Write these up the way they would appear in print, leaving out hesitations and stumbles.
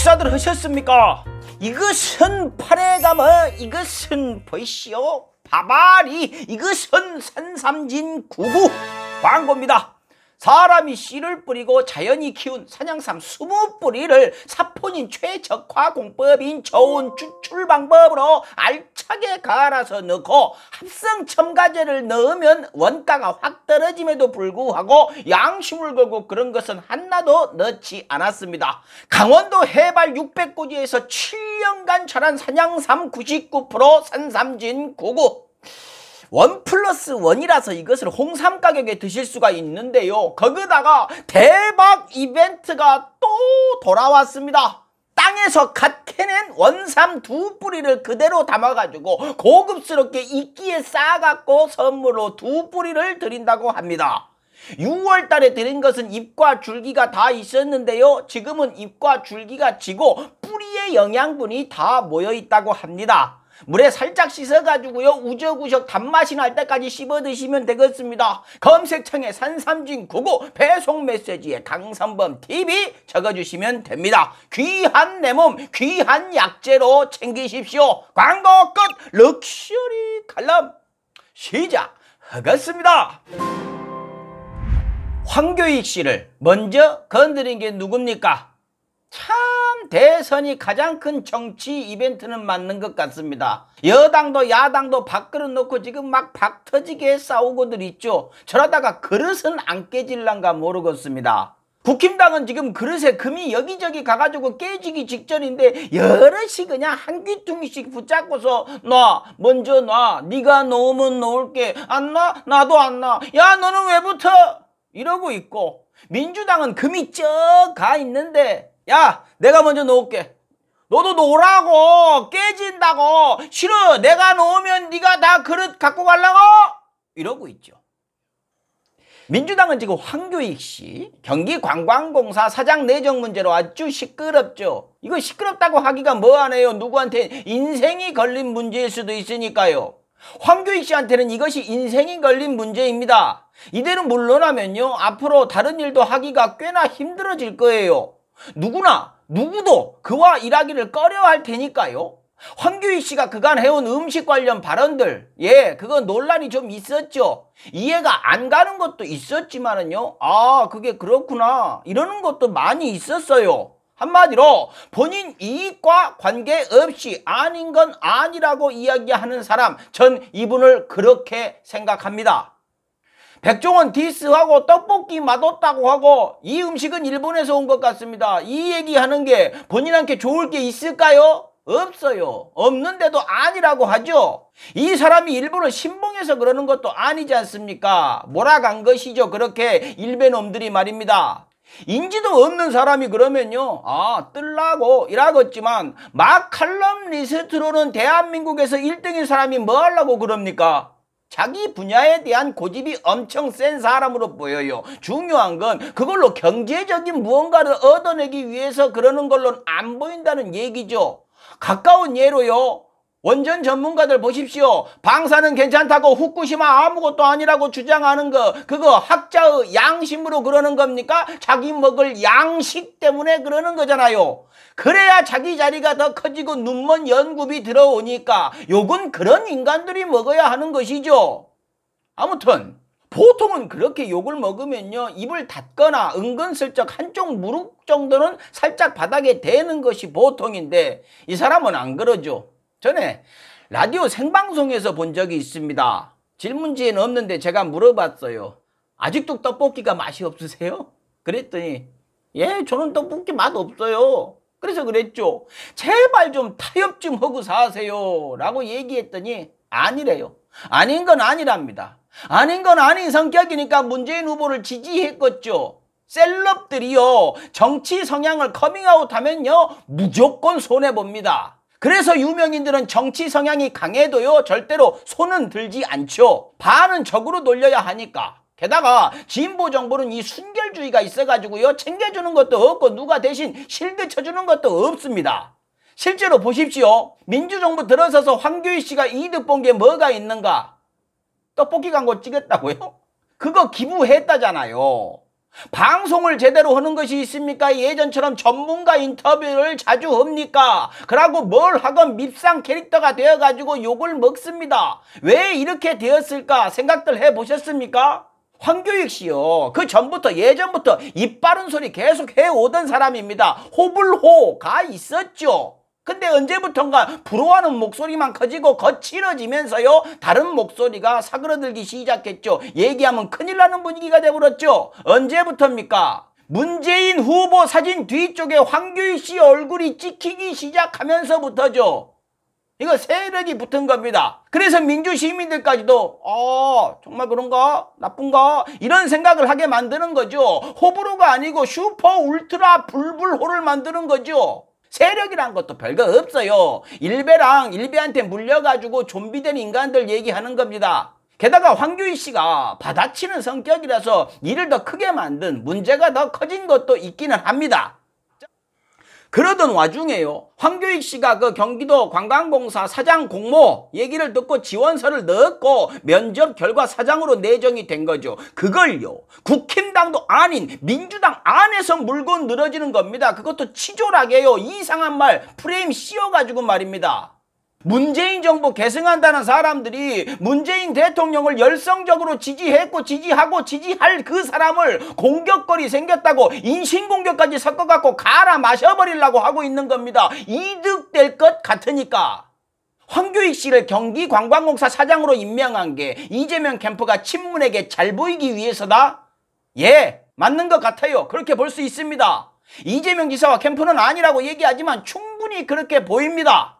식사들 하셨습니까? 이것은 파래가마, 이것은 보이시오 바바리, 이것은 산삼진 구구 광고입니다. 사람이 씨를 뿌리고 자연이 키운 산양삼 20뿌리를 사포닌 최적화 공법인 좋은 추출 방법으로 알차게 갈아서 넣고 합성 첨가제를 넣으면 원가가 확 떨어짐에도 불구하고 양심을 걸고 그런 것은 하나도 넣지 않았습니다. 강원도 해발 600고지에서 7년간 자란 산양삼 99% 산삼진 99. 1+1이라서 이것을 홍삼 가격에 드실 수가 있는데요. 거기다가 대박 이벤트가 또 돌아왔습니다. 땅에서 갓 캐낸 원삼 2뿌리를 그대로 담아가지고 고급스럽게 이끼에 싸갖고 선물로 2뿌리를 드린다고 합니다. 6월 달에 드린 것은 잎과 줄기가 다 있었는데요. 지금은 잎과 줄기가 지고 뿌리의 영양분이 다 모여 있다고 합니다. 물에 살짝 씻어가지고요, 우적우적 단맛이 날 때까지 씹어 드시면 되겠습니다. 검색창에 산삼진 99 배송 메시지에 강삼범 TV 적어주시면 됩니다. 귀한 내 몸, 귀한 약재로 챙기십시오. 광고 끝! 럭셔리 칼럼 시작하겠습니다. 황교익 씨를 먼저 건드린 게 누굽니까? 참 대선이 가장 큰 정치 이벤트는 맞는 것 같습니다. 여당도 야당도 밥그릇 놓고 지금 막 박 터지게 싸우고들 있죠. 저러다가 그릇은 안 깨질란가 모르겠습니다. 국힘당은 지금 그릇에 금이 여기저기 가가지고 깨지기 직전인데 여럿이 그냥 한 귀퉁이씩 붙잡고서 놔, 먼저 놔, 네가 놓으면 놓을게, 안 놔? 나도 안 놔. 야, 너는 왜 붙어? 이러고 있고, 민주당은 금이 쩍 가 있는데 야, 내가 먼저 놓을게. 너도 놓으라고. 깨진다고. 싫어. 내가 놓으면 네가 다 그릇 갖고 가려고. 이러고 있죠. 민주당은 지금 황교익 씨 경기관광공사 사장 내정 문제로 아주 시끄럽죠. 이거 시끄럽다고 하기가 뭐하네요. 누구한테 인생이 걸린 문제일 수도 있으니까요. 황교익 씨한테는 이것이 인생이 걸린 문제입니다. 이대로 물러나면요, 앞으로 다른 일도 하기가 꽤나 힘들어질 거예요. 누구도 그와 일하기를 꺼려할 테니까요. 황교익 씨가 그간 해온 음식 관련 발언들, 그건 논란이 좀 있었죠. 이해가 안 가는 것도 있었지만은요, 아, 그게 그렇구나 이러는 것도 많이 있었어요. 한마디로 본인 이익과 관계없이 아닌 건 아니라고 이야기하는 사람, 전 이분을 그렇게 생각합니다. 백종원 디스하고 떡볶이 맛없다고 하고 이 음식은 일본에서 온 것 같습니다. 이 얘기하는 게 본인한테 좋을 게 있을까요? 없어요. 없는데도 아니라고 하죠. 이 사람이 일본을 신봉해서 그러는 것도 아니지 않습니까? 몰아간 것이죠. 그렇게 일베 놈들이 말입니다. 인지도 없는 사람이 그러면요, 아, 뜰라고 이라겠지만 막 칼럼 리스트로는 대한민국에서 1등인 사람이 뭐 하려고 그럽니까? 자기 분야에 대한 고집이 엄청 센 사람으로 보여요. 중요한 건 그걸로 경제적인 무언가를 얻어내기 위해서 그러는 걸로는 안 보인다는 얘기죠. 가까운 예로요, 원전 전문가들 보십시오. 방사는 괜찮다고 후쿠시마 아무것도 아니라고 주장하는 거, 그거 학자의 양심으로 그러는 겁니까? 자기 먹을 양식 때문에 그러는 거잖아요. 그래야 자기 자리가 더 커지고 눈먼 연구비 들어오니까 욕은 그런 인간들이 먹어야 하는 것이죠. 아무튼 보통은 그렇게 욕을 먹으면요, 입을 닫거나 은근슬쩍 한쪽 무릎 정도는 살짝 바닥에 대는 것이 보통인데 이 사람은 안 그러죠. 전에 라디오 생방송에서 본 적이 있습니다. 질문지에는 없는데 제가 물어봤어요. 아직도 떡볶이가 맛이 없으세요? 그랬더니 저는 떡볶이 맛 없어요. 그래서 그랬죠. 제발 좀 타협 좀 하고 사세요 라고 얘기했더니 아니래요. 아닌 건 아니랍니다. 아닌 건 아닌 성격이니까 문재인 후보를 지지했겠죠. 셀럽들이요, 정치 성향을 커밍아웃 하면요 무조건 손해봅니다. 그래서 유명인들은 정치 성향이 강해도요 절대로 손은 들지 않죠. 반은 적으로 돌려야 하니까. 게다가 진보 정부는 이 순결주의가 있어가지고요, 챙겨주는 것도 없고 누가 대신 실드 쳐주는 것도 없습니다. 실제로 보십시오. 민주정부 들어서서 황교익 씨가 이득 본 게 뭐가 있는가? 떡볶이 광고 찍었다고요? 그거 기부했다잖아요. 방송을 제대로 하는 것이 있습니까? 예전처럼 전문가 인터뷰를 자주 합니까? 그러고 뭘 하건 밉상 캐릭터가 되어가지고 욕을 먹습니다. 왜 이렇게 되었을까 생각들 해보셨습니까? 황교익 씨요. 그 전부터 예전부터 입 바른 소리 계속 해오던 사람입니다. 호불호가 있었죠. 근데 언제부턴가 불호하는 목소리만 커지고 거칠어지면서요 다른 목소리가 사그러들기 시작했죠. 얘기하면 큰일 나는 분위기가 돼버렸죠. 언제부터입니까? 문재인 후보 사진 뒤쪽에 황교익 씨 얼굴이 찍히기 시작하면서부터죠. 이거 세력이 붙은 겁니다. 그래서 민주시민들까지도 정말 그런가? 나쁜가? 이런 생각을 하게 만드는 거죠. 호불호가 아니고 슈퍼 울트라 불불호를 만드는 거죠. 세력이란 것도 별거 없어요. 일베랑 일베한테 물려가지고 좀비된 인간들 얘기하는 겁니다. 게다가 황교익 씨가 받아치는 성격이라서 일을 더 크게 만든 문제가 더 커진 것도 있기는 합니다. 그러던 와중에요. 황교익 씨가 그 경기도 관광공사 사장 공모 얘기를 듣고 지원서를 넣었고 면접 결과 사장으로 내정이 된 거죠. 그걸요. 국힘당도 아닌 민주당 안에서 물고 늘어지는 겁니다. 그것도 치졸하게요. 이상한 말 프레임 씌워가지고 말입니다. 문재인 정부 계승한다는 사람들이 문재인 대통령을 열성적으로 지지했고 지지하고 지지할 그 사람을 공격거리 생겼다고 인신공격까지 섞어갖고 갈아 마셔버리려고 하고 있는 겁니다. 이득될 것 같으니까. 황교익 씨를 경기관광공사 사장으로 임명한 게 이재명 캠프가 친문에게 잘 보이기 위해서다? 예, 맞는 것 같아요. 그렇게 볼 수 있습니다. 이재명 지사와 캠프는 아니라고 얘기하지만 충분히 그렇게 보입니다.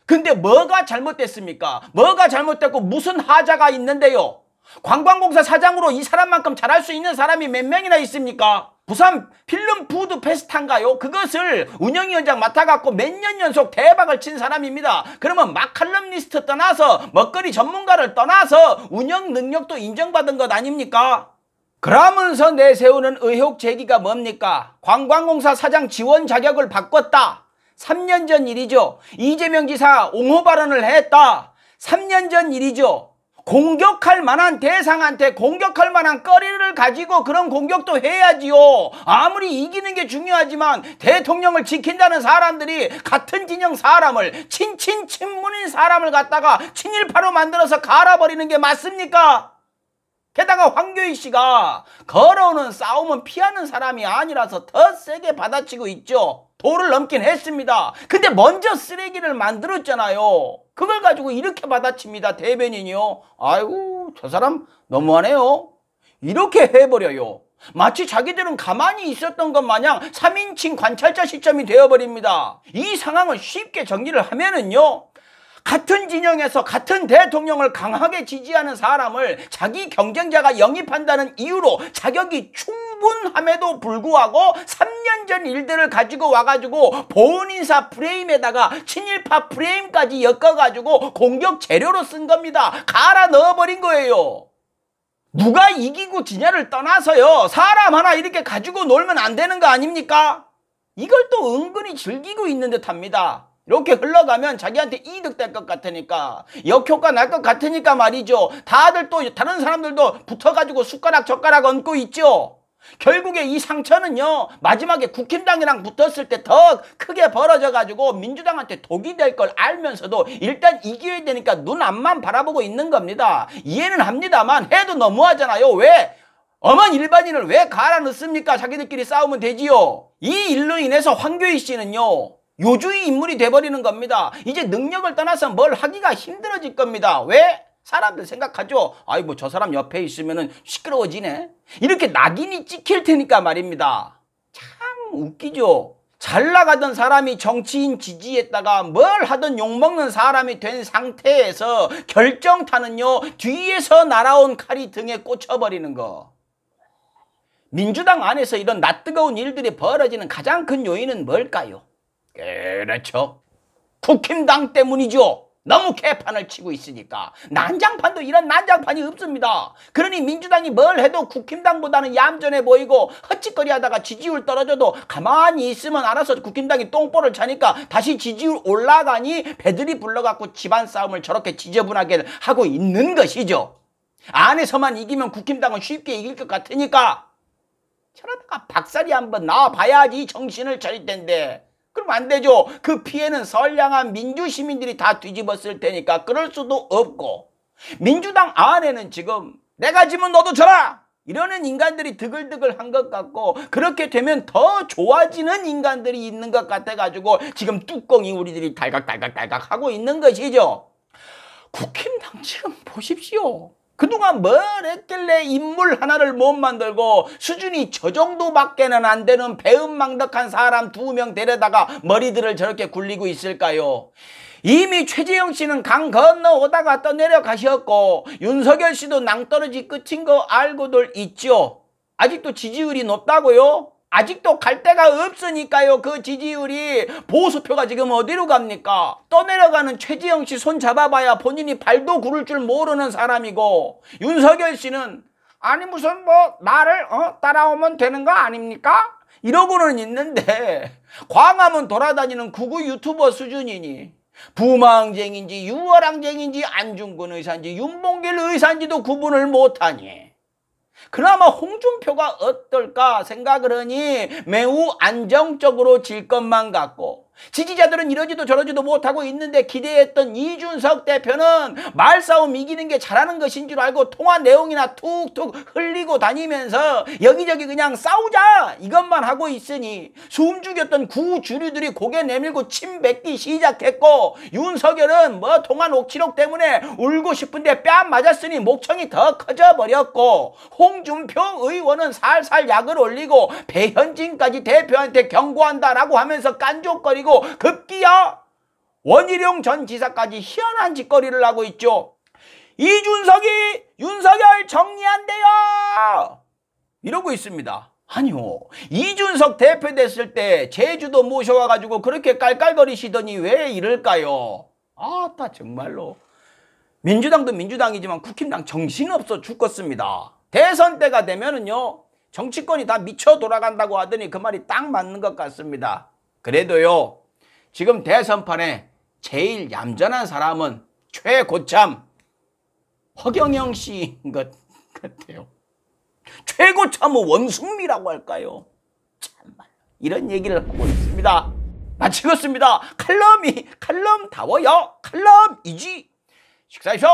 근데 뭐가 잘못됐습니까? 뭐가 잘못됐고 무슨 하자가 있는데요? 관광공사 사장으로 이 사람만큼 잘할 수 있는 사람이 몇 명이나 있습니까? 부산 필름 푸드 페스타인가요? 그것을 운영위원장 맡아갖고 몇 년 연속 대박을 친 사람입니다. 그러면 마칼럼니스트 떠나서 먹거리 전문가를 떠나서 운영 능력도 인정받은 것 아닙니까? 그러면서 내세우는 의혹 제기가 뭡니까? 관광공사 사장 지원 자격을 바꿨다. 3년 전 일이죠. 이재명 지사 옹호 발언을 했다. 3년 전 일이죠. 공격할 만한 대상한테 공격할 만한 거리를 가지고 그런 공격도 해야지요. 아무리 이기는 게 중요하지만 대통령을 지킨다는 사람들이 같은 진영 사람을 친문인 사람을 갖다가 친일파로 만들어서 갈아버리는 게 맞습니까? 게다가 황교익 씨가 걸어오는 싸움은 피하는 사람이 아니라서 더 세게 받아치고 있죠. 도를 넘긴 했습니다. 근데 먼저 쓰레기를 만들었잖아요. 그걸 가지고 이렇게 받아칩니다. 대변인이요. 아이고 저 사람 너무하네요. 이렇게 해버려요. 마치 자기들은 가만히 있었던 것 마냥 3인칭 관찰자 시점이 되어버립니다. 이 상황을 쉽게 정리를 하면은요. 같은 진영에서 같은 대통령을 강하게 지지하는 사람을 자기 경쟁자가 영입한다는 이유로 자격이 충분함에도 불구하고 3년 전 일들을 가지고 와가지고 보훈인사 프레임에다가 친일파 프레임까지 엮어가지고 공격 재료로 쓴 겁니다. 갈아 넣어버린 거예요. 누가 이기고 지냐를 떠나서요. 사람 하나 이렇게 가지고 놀면 안 되는 거 아닙니까? 이걸 또 은근히 즐기고 있는 듯 합니다. 이렇게 흘러가면 자기한테 이득될 것 같으니까 역효과 날 것 같으니까 말이죠. 다들 또 다른 사람들도 붙어가지고 숟가락 얹고 있죠. 결국에 이 상처는요 마지막에 국힘당이랑 붙었을 때 더 크게 벌어져가지고 민주당한테 독이 될 걸 알면서도 일단 이겨야 되니까 눈 앞만 바라보고 있는 겁니다. 이해는 합니다만 해도 너무하잖아요. 왜? 엄한 일반인을 왜 갈아 넣습니까? 자기들끼리 싸우면 되지요. 이 일로 인해서 황교익 씨는요 요주의 인물이 돼버리는 겁니다. 이제 능력을 떠나서 뭘 하기가 힘들어질 겁니다. 왜? 사람들 생각하죠. 아이고 저 사람 옆에 있으면 시끄러워지네. 이렇게 낙인이 찍힐 테니까 말입니다. 참 웃기죠. 잘 나가던 사람이 정치인 지지했다가 뭘 하든 욕먹는 사람이 된 상태에서 결정타는요 뒤에서 날아온 칼이 등에 꽂혀버리는 거. 민주당 안에서 이런 낯뜨거운 일들이 벌어지는 가장 큰 요인은 뭘까요? 그렇죠. 국힘당 때문이죠. 너무 개판을 치고 있으니까. 난장판도 이런 난장판이 없습니다. 그러니 민주당이 뭘 해도 국힘당보다는 얌전해 보이고 헛짓거리 하다가 지지율 떨어져도 가만히 있으면 알아서 국힘당이 똥볼을 차니까 다시 지지율 올라가니 배들이 불러갖고 집안 싸움을 저렇게 지저분하게 하고 있는 것이죠. 안에서만 이기면 국힘당은 쉽게 이길 것 같으니까 저러다가 박살이 한번 나와봐야지 정신을 차릴 텐데 그럼 안 되죠. 그 피해는 선량한 민주시민들이 다 뒤집었을 테니까 그럴 수도 없고 민주당 안에는 지금 내가 지면 너도 져라 이러는 인간들이 드글드글한 것 같고 그렇게 되면 더 좋아지는 인간들이 있는 것 같아가지고 지금 뚜껑이 우리들이 달각달각달각 하고 있는 것이죠. 국힘당 지금 보십시오. 그동안 뭘 했길래 인물 하나를 못 만들고 수준이 저 정도밖에는 안 되는 배은망덕한 사람 2명 데려다가 머리들을 저렇게 굴리고 있을까요? 이미 최재형 씨는 강 건너오다가 떠내려가셨고 윤석열 씨도 낭떠러지 끝인 거 알고들 있죠. 아직도 지지율이 높다고요? 아직도 갈 데가 없으니까요. 그 지지율이 보수표가 지금 어디로 갑니까? 떠내려가는 최재형 씨 손 잡아봐야 본인이 발도 구를 줄 모르는 사람이고 윤석열 씨는 아니 무슨 뭐 나를 따라오면 되는 거 아닙니까? 이러고는 있는데 광화문 돌아다니는 구구 유튜버 수준이니 부망쟁인지 유월항쟁인지 안중근 의사인지 윤봉길 의사인지도 구분을 못하니 그나마 홍준표가 어떨까 생각을 하니 매우 안정적으로 질 것만 같고 지지자들은 이러지도 저러지도 못하고 있는데 기대했던 이준석 대표는 말싸움 이기는 게 잘하는 것인 줄 알고 통화 내용이나 툭툭 흘리고 다니면서 여기저기 그냥 싸우자 이것만 하고 있으니 숨죽였던 구주류들이 고개 내밀고 침 뱉기 시작했고 윤석열은 뭐 통화 녹취록 때문에 울고 싶은데 뺨 맞았으니 목청이 더 커져버렸고 홍준표 의원은 살살 약을 올리고 배현진까지 대표한테 경고한다라고 하면서 깐족거리고 급기야 원희룡 전 지사까지 희한한 짓거리를 하고 있죠. 이준석이 윤석열 정리한대요 이러고 있습니다. 아니요, 이준석 대표 됐을 때 제주도 모셔와가지고 그렇게 깔깔거리시더니 왜 이럴까요? 아따 정말로 민주당도 민주당이지만 국힘당 정신없어 죽겠습니다. 대선 때가 되면은요 정치권이 다 미쳐 돌아간다고 하더니 그 말이 딱 맞는 것 같습니다. 그래도요 지금 대선판에 제일 얌전한 사람은 최고참 허경영 씨인 것 같아요. 최고참은 원숭미라고 할까요? 참말 이런 얘기를 하고 있습니다. 마치겠습니다. 칼럼다워요. 칼럼이지. 식사하십시오.